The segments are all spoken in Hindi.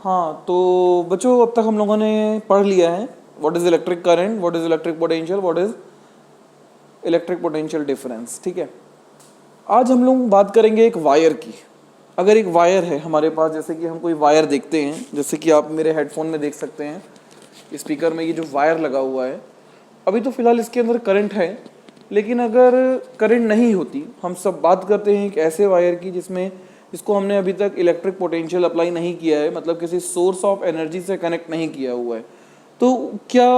हाँ, तो बच्चों अब तक हम लोगों ने पढ़ लिया है what is electric current, what is electric potential, what is electric potential difference. ठीक है, आज हम लोग बात करेंगे एक वायर की। अगर एक वायर है हमारे पास, जैसे कि हम कोई वायर देखते हैं, जैसे कि आप मेरे हेडफोन में देख सकते हैं, स्पीकर में ये जो वायर लगा हुआ है, अभी तो फिलहाल इसके अंदर करंट है, लेकिन अगर करंट नहीं होती, हम सब बात करते हैं एक ऐसे वायर की जिसको हमने अभी तक इलेक्ट्रिक पोटेंशियल अप्लाई नहीं किया है, मतलब किसी सोर्स ऑफ एनर्जी से कनेक्ट नहीं किया हुआ है, तो क्या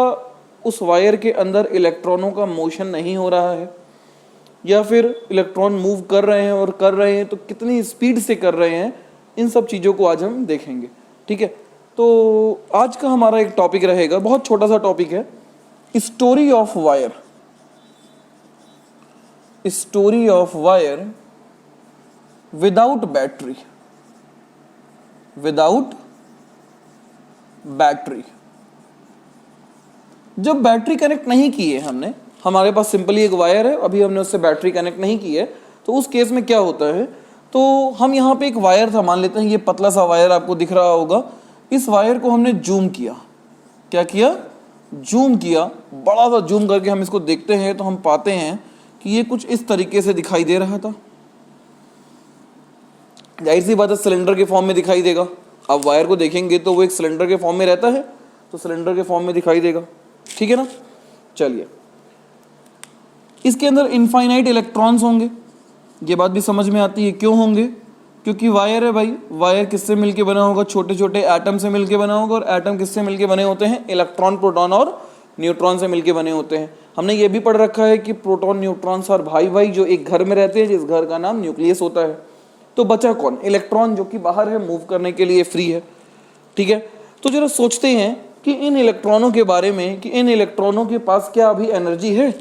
उस वायर के अंदर इलेक्ट्रॉनों का मोशन नहीं हो रहा है, या फिर इलेक्ट्रॉन मूव कर रहे हैं, और कर रहे हैं तो कितनी स्पीड से कर रहे हैं, इन सब चीज़ों को आज हम देखेंगे। ठीक है, तो आज का हमारा एक टॉपिक रहेगा, बहुत छोटा सा टॉपिक है, story of wire. Story of wire without battery. Without battery, जब बैटरी कनेक्ट नहीं की है हमने, हमारे पास सिंपली एक वायर है, अभी हमने उससे बैटरी कनेक्ट नहीं की है, तो उस केस में क्या होता है, तो हम यहाँ पे एक वायर था, मान लेते हैं ये पतला सा वायर आपको दिख रहा होगा, इस वायर को हमने जूम किया। क्या किया? जूम किया, बड़ा सा जूम करके हम इसको देखते हैं तो हम पाते हैं कि ये कुछ इस तरीके से दिखाई दे रहा था। जाहिर सी बात है सिलेंडर के फॉर्म में दिखाई देगा। आप वायर को देखेंगे तो वो एक सिलेंडर के फॉर्म में रहता है, तो सिलेंडर के फॉर्म में दिखाई देगा। ठीक है ना? चलिए, इसके अंदर इनफाइनाइट इलेक्ट्रॉन्स होंगे, ये बात भी समझ में आती है। क्यों होंगे? क्योंकि वायर है भाई। वायर किससे मिलके बना होगा? छोटे छोटे एटम से मिलके बना होगा, और एटम किससे मिलके बने होते हैं? इलेक्ट्रॉन, प्रोटॉन और न्यूट्रॉन से मिलके बने होते हैं। हमने ये भी पढ़ रखा है कि प्रोटॉन न्यूट्रॉन्स और भाई भाई जो एक घर में रहते हैं, जिस घर का नाम न्यूक्लियस होता है। तो बचा कौन? इलेक्ट्रॉन, जो कि बाहर है, मूव करने के लिए फ्री है। ठीक है, तो जरा सोचते हैं कि इन इलेक्ट्रॉनों के बारे में, कि इन इलेक्ट्रॉनों के पास क्या अभी एनर्जी है,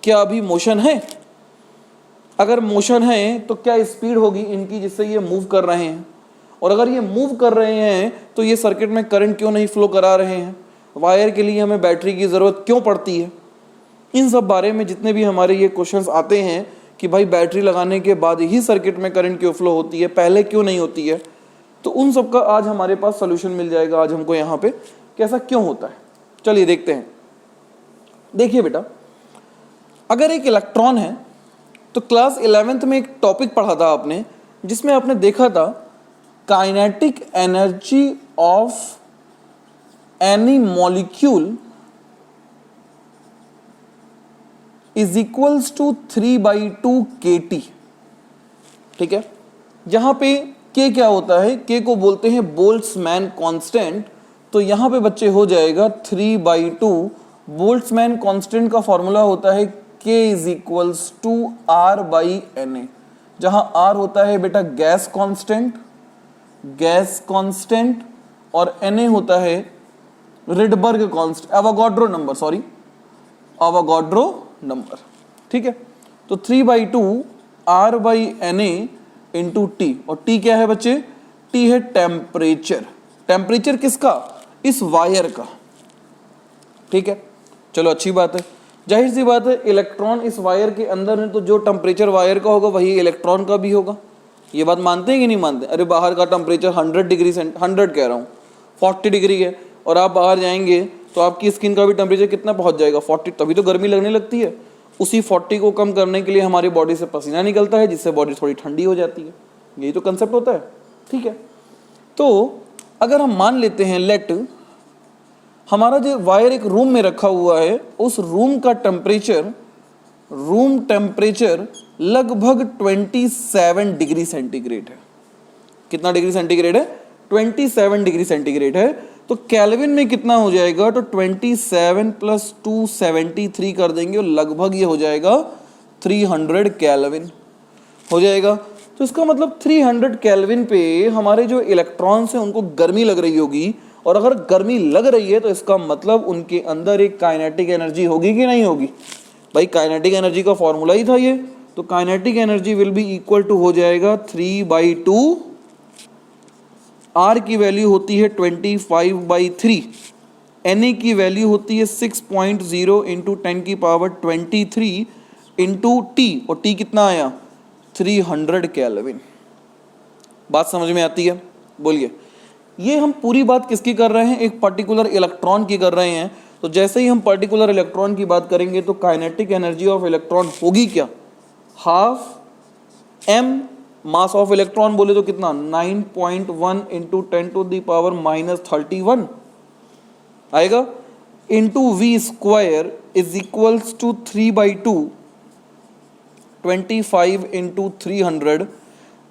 क्या अभी मोशन है? अगर मोशन है तो क्या स्पीड होगी इनकी जिससे ये मूव कर रहे हैं? और अगर ये मूव कर रहे हैं तो ये सर्किट में करंट क्यों नहीं फ्लो करा रहे हैं? वायर के लिए हमें बैटरी की ज़रूरत क्यों पड़ती है? इन सब बारे में जितने भी हमारे ये क्वेश्चंस आते हैं कि भाई बैटरी लगाने के बाद ही सर्किट में करंट क्यों फ्लो होती है, पहले क्यों नहीं होती है, तो उन सब का आज हमारे पास सोल्यूशन मिल जाएगा आज हमको यहाँ पे, कैसा क्यों होता है। चलिए देखते हैं। देखिए बेटा, अगर एक इलेक्ट्रॉन है, तो क्लास 11th में एक टॉपिक पढ़ा था आपने, जिसमें आपने देखा था kinetic energy of any molecule is equals to 3/2 kT। ठीक है, यहां पे के क्या होता है? के को बोलते हैं बोल्ट्जमैन कांस्टेंट। तो यहां पे बच्चे हो जाएगा 3/2। बोल्ट्जमैन कांस्टेंट का फॉर्मूला होता है K is equals to R/Na, जहां R होता है बेटा गैस कांस्टेंट, और Na होता है रिडबर्ग कांस्टेंट, एवोगाड्रो नंबर। ठीक है, तो 3/2 R/Na इंटू T, और T क्या है बच्चे? T है टेम्परेचर। टेम्परेचर किसका? इस वायर का। ठीक है, चलो अच्छी बात है। जाहिर सी बात है इलेक्ट्रॉन इस वायर के अंदर है, तो जो टेम्परेचर वायर का होगा वही इलेक्ट्रॉन का भी होगा। ये बात मानते हैं कि नहीं मानते? अरे बाहर का टेम्परेचर 100 डिग्री 100 कह रहा हूँ 40 डिग्री है, और आप बाहर जाएंगे तो आपकी स्किन का भी टेम्परेचर कितना पहुँच जाएगा? 40। तभी तो गर्मी लगने लगती है। उसी 40 को कम करने के लिए हमारी बॉडी से पसीना निकलता है, जिससे बॉडी थोड़ी ठंडी हो जाती है। यही तो कंसेप्ट होता है। ठीक है, तो अगर हम मान लेते हैं लेट हमारा जो वायर एक रूम में रखा हुआ है, उस रूम का टेम्परेचर लगभग 27 डिग्री सेंटीग्रेड है। कितना डिग्री सेंटीग्रेड है? 27 डिग्री सेंटीग्रेड है। तो केल्विन में कितना हो जाएगा? तो 27 + 273 कर देंगे, और लगभग ये हो जाएगा 300 केल्विन हो जाएगा। तो इसका मतलब 300 केल्विन पे हमारे जो इलेक्ट्रॉन्स हैं उनको गर्मी लग रही होगी, और अगर गर्मी लग रही है तो इसका मतलब उनके अंदर एक काइनेटिक एनर्जी होगी कि नहीं होगी? भाई काइनेटिक एनर्जी का फॉर्मूला ही था ये। तो kinetic energy will be equal to हो जाएगा 3/2। R की वैल्यू होती है 25/3, Na की वैल्यू होती है 6.0 इंटू 10⁻23 इंटू T, और T कितना आया? 300 केल्विन। बात समझ में आती है? बोलिए। ये हम पूरी बात किसकी कर रहे हैं, एक पर्टिकुलर इलेक्ट्रॉन की कर रहे हैं। तो जैसे ही हम पर्टिकुलर इलेक्ट्रॉन की बात करेंगे तो काइनेटिक एनर्जी ऑफ इलेक्ट्रॉन होगी क्या, half m, mass of electron बोले तो कितना 9.1 इंटू 10⁻31 आएगा, into v square is equals to 3/2, 25 into 300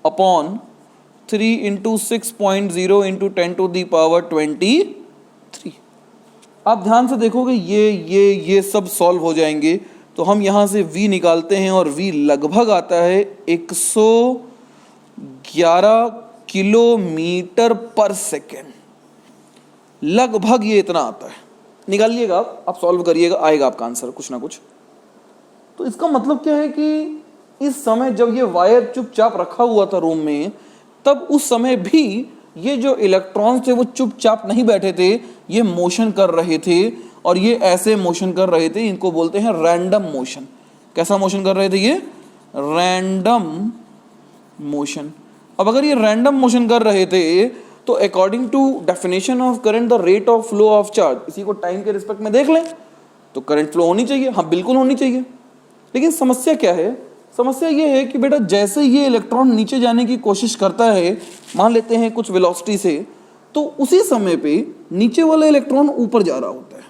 upon 3 into 6.0 into 10⁻23। आप ध्यान से देखोगे ये सब सॉल्व हो जाएंगे। तो हम यहां से v निकालते हैं और v लगभग आता है 111 किलोमीटर पर सेकेंड, लगभग ये इतना आता है। निकालिएगा आप सॉल्व करिएगा, आएगा आपका आंसर कुछ ना कुछ। तो इसका मतलब क्या है कि इस समय जब ये वायर चुपचाप रखा हुआ था रूम में, तब उस समय भी ये जो इलेक्ट्रॉन्स थे वो चुपचाप नहीं बैठे थे, ये मोशन कर रहे थे। और ये ऐसे मोशन कर रहे थे, इनको बोलते हैं रैंडम मोशन। कैसा मोशन कर रहे थे ये, रैंडम मोशन। अब अगर ये रैंडम मोशन कर रहे थे तो according to definition of current the rate of flow of charge, इसी को टाइम के रिस्पेक्ट में देख लें तो करंट फ्लो होनी चाहिए, हाँ बिल्कुल होनी चाहिए। लेकिन समस्या क्या है, समस्या ये है कि बेटा जैसे ये इलेक्ट्रॉन नीचे जाने की कोशिश करता है, मान लेते हैं कुछ वेलोसिटी से, तो उसी समय पे नीचे वाला इलेक्ट्रॉन ऊपर जा रहा होता है।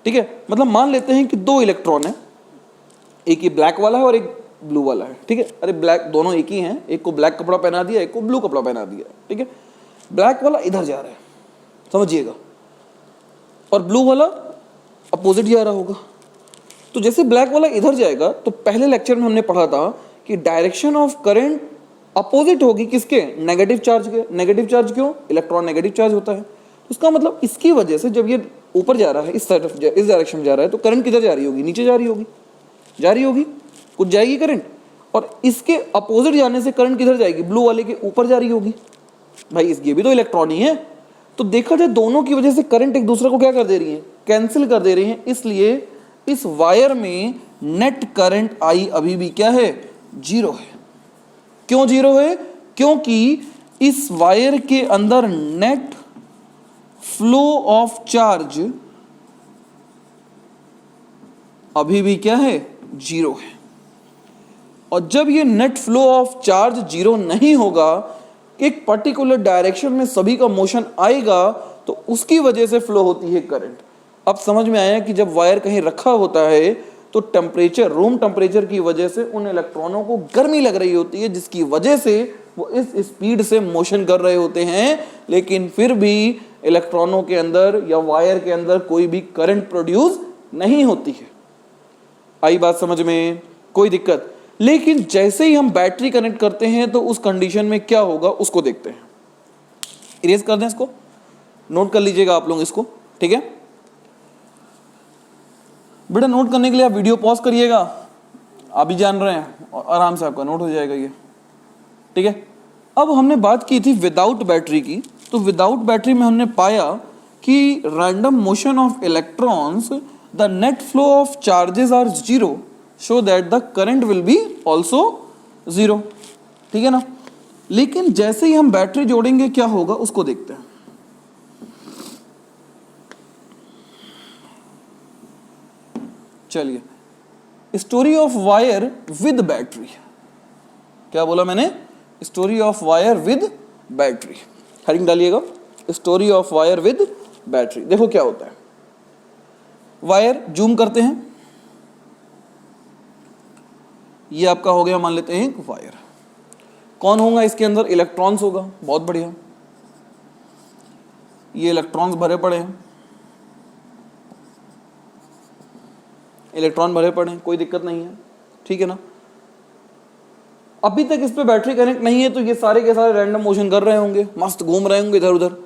ठीक है, मतलब मान लेते हैं कि दो इलेक्ट्रॉन है, एक ये ब्लैक वाला है और एक ब्लू वाला है। ठीक है, अरे ब्लैक दोनों एक ही हैं, एक को ब्लैक कपड़ा पहना दिया, एक को ब्लू कपड़ा पहना दिया। ठीक है, ब्लैक वाला इधर जा रहा है, समझिएगा, और ब्लू वाला अपोजिट जा रहा होगा। तो जैसे ब्लैक वाला इधर जाएगा तो पहले लेक्चर में हमने पढ़ा था कि डायरेक्शन ऑफ करंट अपोजिट होगी किसके, नेगेटिव चार्ज के। नेगेटिव चार्ज क्यों, इलेक्ट्रॉन नेगेटिव चार्ज होता है। उसका मतलब इसकी वजह से जब ये ऊपर जा रहा है, इस तरफ इस डायरेक्शन में जा रहा है, तो करंट किधर जा रही होगी, नीचे जा रही होगी, कुछ जाएगी करंट। और इसके अपोजिट जाने से करंट किधर जाएगी, ब्लू वाले के ऊपर जा रही होगी। भाई ये भी तो इलेक्ट्रॉन ही है। तो देखा जाए दोनों की वजह से करंट एक दूसरे को क्या कर दे रही है, कैंसिल कर दे रही है। इसलिए इस वायर में नेट करंट आई अभी भी क्या है, जीरो है। क्यों जीरो है, क्योंकि इस वायर के अंदर नेट फ्लो ऑफ चार्ज अभी भी क्या है, जीरो है। और जब ये net flow of charge zero नहीं होगा, एक पर्टिकुलर डायरेक्शन में सभी का मोशन आएगा, तो उसकी वजह से फ्लो होती है करंट। अब समझ में आया कि जब वायर कहीं रखा होता है तो टेम्परेचर, रूम टेम्परेचर की वजह से उन इलेक्ट्रॉनों को गर्मी लग रही होती है, जिसकी वजह से वो इस स्पीड से मोशन कर रहे होते हैं, लेकिन फिर भी इलेक्ट्रॉनों के अंदर या वायर के अंदर कोई भी करंट प्रोड्यूस नहीं होती है। आई बात समझ में, कोई दिक्कत। लेकिन जैसे ही हम बैटरी कनेक्ट करते हैं तो उस कंडीशन में क्या होगा उसको देखते हैं। इरेज कर दें इसको, नोट कर लीजिएगा आप लोग इसको। ठीक है बेटा, नोट करने के लिए आप वीडियो पॉज करिएगा, आप भी जान रहे हैं, और आराम से आपका नोट हो जाएगा ये। ठीक है, अब हमने बात की थी विदाउट बैटरी की। तो विदाउट बैटरी में हमने पाया कि random motion of electrons, the net flow of charges are zero, so that the current will be also zero. ठीक है ना। लेकिन जैसे ही हम बैटरी जोड़ेंगे क्या होगा उसको देखते हैं। चलिए, story of wire with battery. क्या बोला मैंने, story of wire with battery. Heading डालिएगा, story of wire with battery. देखो क्या होता है, वायर जूम करते हैं, ये आपका हो गया, मान लेते हैं एक वायर। कौन होगा इसके अंदर, इलेक्ट्रॉन्स होगा, बहुत बढ़िया। ये इलेक्ट्रॉन्स भरे पड़े हैं, इलेक्ट्रॉन भरे पड़े हैं, कोई दिक्कत नहीं है। ठीक है ना। अभी तक इस पे बैटरी कनेक्ट नहीं है तो ये सारे के सारे रैंडम मोशन कर रहे होंगे, मस्त घूम रहे होंगे इधर उधर।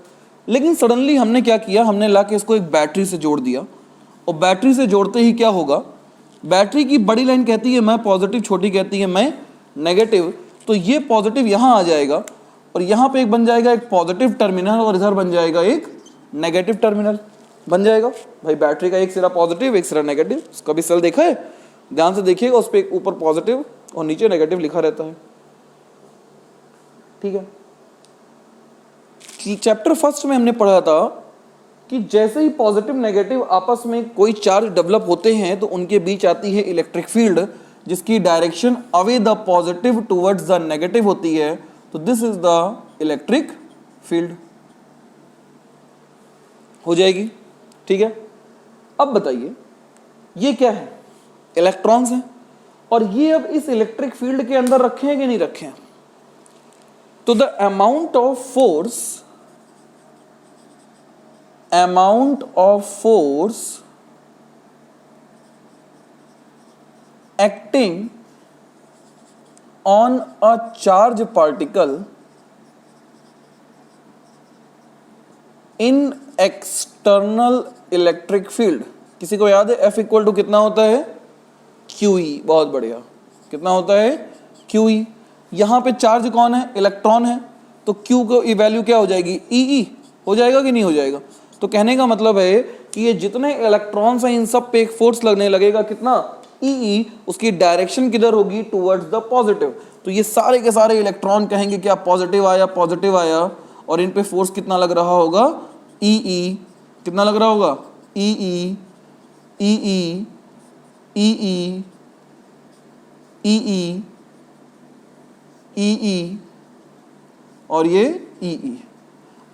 लेकिन सडनली हमने क्या किया, हमने लाके इसको एक बैटरी से जोड़ दिया। और बैटरी से जोड़ते ही क्या होगा, बैटरी की बड़ी लाइन कहती है मैं पॉजिटिव, छोटी कहती है मैं नेगेटिव। तो ये पॉजिटिव यहाँ आ जाएगा और यहाँ पे एक बन जाएगा एक पॉजिटिव टर्मिनल, और इधर बन जाएगा एक नेगेटिव टर्मिनल बन जाएगा। भाई बैटरी का एक सिरा पॉजिटिव एक सिरा नेगेटिव, उसका भी सेल देखा है, ध्यान से देखिएगा, उस पर ऊपर पॉजिटिव और नीचे नेगेटिव लिखा रहता है। ठीक है, चैप्टर फर्स्ट में हमने पढ़ा था कि जैसे ही पॉजिटिव नेगेटिव आपस में कोई चार्ज डेवलप होते हैं तो उनके बीच आती है इलेक्ट्रिक फील्ड, जिसकी direction away the positive towards the negative होती है। तो this is the electric field. हो जाएगी, ठीक है। अब बताइए ये क्या है? इलेक्ट्रॉन्स हैं, और ये अब इस इलेक्ट्रिक फील्ड के अंदर रखे हैं कि नहीं रखे हैं? तो the amount of force acting on a charge particle in external electric field, किसी को याद है F इक्वल टू कितना होता है? QE। बहुत बढ़िया, कितना होता है? QE। यहां पे चार्ज कौन है? इलेक्ट्रॉन है, तो Q को वैल्यू क्या हो जाएगी? EE हो जाएगा कि नहीं हो जाएगा? तो कहने का मतलब है कि ये जितने इलेक्ट्रॉन्स हैं इन सब पे एक फोर्स लगने लगेगा, कितना? EE। उसकी डायरेक्शन किधर होगी? Towards the positive. तो ये सारे के सारे इलेक्ट्रॉन कहेंगे क्या पॉजिटिव आया, पॉजिटिव आया, और इन पे फोर्स कितना लग रहा होगा? EE। कितना लग रहा होगा? EE, EE, EE, EE, EE और ये EE।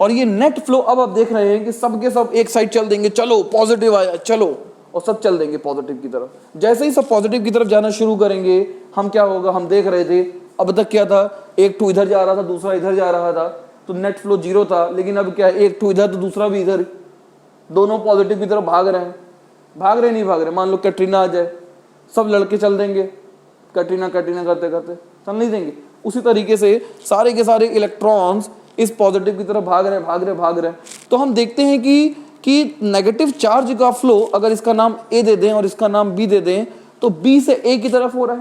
और ये नेट फ्लो अब आप देख रहे हैं कि सब के सब एक साइड चल देंगे, चलो पॉजिटिव आया, चलो, और सब चल देंगे पॉजिटिव की तरफ। जैसे ही सब पॉजिटिव की तरफ जाना शुरू करेंगे, हम क्या होगा? हम देख रहे थे अब तक क्या था? एक टू इधर जा रहा था, दूसरा इधर जा रहा था, तो नेट फ्लो जीरो था। लेकिन अब क्या है? एक टू इधर तो दूसरा भी इधर, दोनों पॉजिटिव की तरफ भाग रहे हैं। भाग रहे नहीं भाग रहे? मान लो कैटरीना आ जाए, सब लड़के चल देंगे कैटरीना कैटरीना करते करते, चल नहीं देंगे? उसी तरीके से सारे के सारे इलेक्ट्रॉन्स इस पॉजिटिव की तरफ भाग रहे हैं। तो हम देखते हैं कि नेगेटिव चार्ज का फ्लो अगर इसका नाम A दे दें और इसका नाम B दे दें, तो B से A की तरफ हो रहा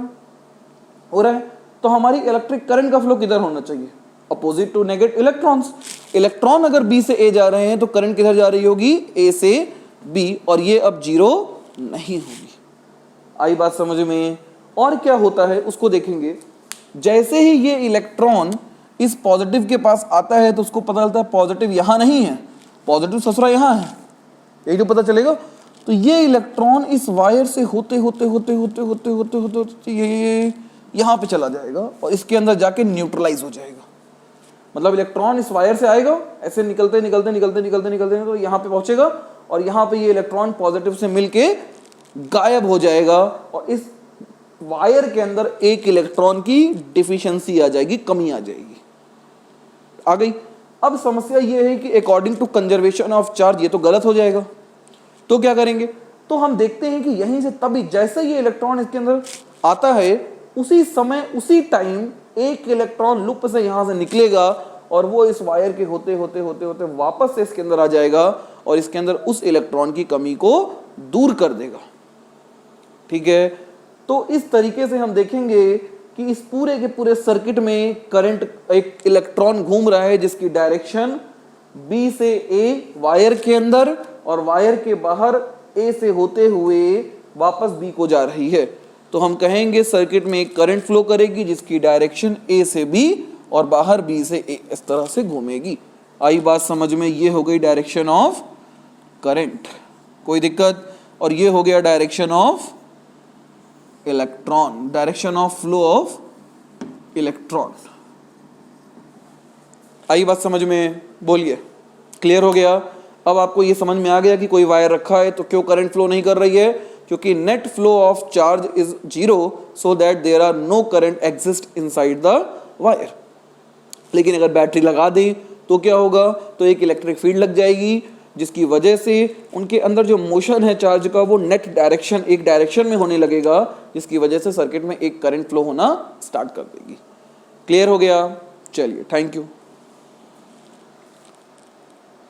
है। तो हमारी इलेक्ट्रिक करंट का फ्लो किधर होना चाहिए? Opposite to negative electrons. Electron अगर B से A जा रहे हैं तो करंट किधर जा रही होगी? A से B, और ये अब जीरो नहीं होगी। आई बात समझ में? और क्या होता है उसको देखेंगे। जैसे ही ये इलेक्ट्रॉन इस पॉजिटिव के पास आता है तो उसको पता चलता है पॉजिटिव यहां नहीं है, पॉजिटिव ससुरा यहां है, यही तो पता चलेगा। तो ये इलेक्ट्रॉन इस वायर से होते ये यहां पे चला जाएगा और इसके अंदर जाके न्यूट्रलाइज हो जाएगा। मतलब इलेक्ट्रॉन इस वायर से आएगा, ऐसे निकलते तो यहाँ पे पहुंचेगा, और यहाँ पे ये इलेक्ट्रॉन पॉजिटिव से मिलके गायब हो जाएगा, और इस वायर के अंदर एक इलेक्ट्रॉन की डिफिशियंसी आ जाएगी, कमी आ जाएगी। आ गई? अब समस्या ये है कि according to conservation of charge ये तो गलत हो जाएगा, तो क्या करेंगे? तो हम देखते हैं कि यहीं से तभी जैसे ये इलेक्ट्रॉन इसके अंदर आता है, उसी समय उसी टाइम एक इलेक्ट्रॉन लूप से यहां से निकलेगा और वो इस वायर के होते वापस से इसके अंदर आ जाएगा और इसके अंदर उस इलेक्ट्रॉन की कमी को दूर कर देगा। ठीक है? तो इस तरीके से हम देखेंगे कि इस पूरे के पूरे सर्किट में करंट, एक इलेक्ट्रॉन घूम रहा है जिसकी डायरेक्शन B से A वायर के अंदर और वायर के बाहर A से होते हुए वापस B को जा रही है। तो हम कहेंगे सर्किट में एक करंट फ्लो करेगी जिसकी डायरेक्शन A से B और बाहर B से A इस तरह से घूमेगी। आई बात समझ में? ये हो गई डायरेक्शन ऑफ करंट, कोई दिक्कत? और ये हो गया direction of electron, direction of flow of electron. आई बात समझ में? बोलिए, क्लियर हो गया? अब आपको ये समझ में आ गया कि कोई वायर रखा है तो क्यों करंट फ्लो नहीं कर रही है? क्योंकि net flow of charge is zero, so that there are no current exist inside the wire. लेकिन अगर बैटरी लगा दें तो क्या होगा? तो एक इलेक्ट्रिक फील्ड लग जाएगी जिसकी वजह से उनके अंदर जो मोशन है चार्ज का वो नेट डायरेक्शन, एक डायरेक्शन में होने लगेगा, जिसकी वजह से सर्किट में एक करंट फ्लो होना स्टार्ट कर देगी। क्लियर हो गया? चलिए, थैंक यू।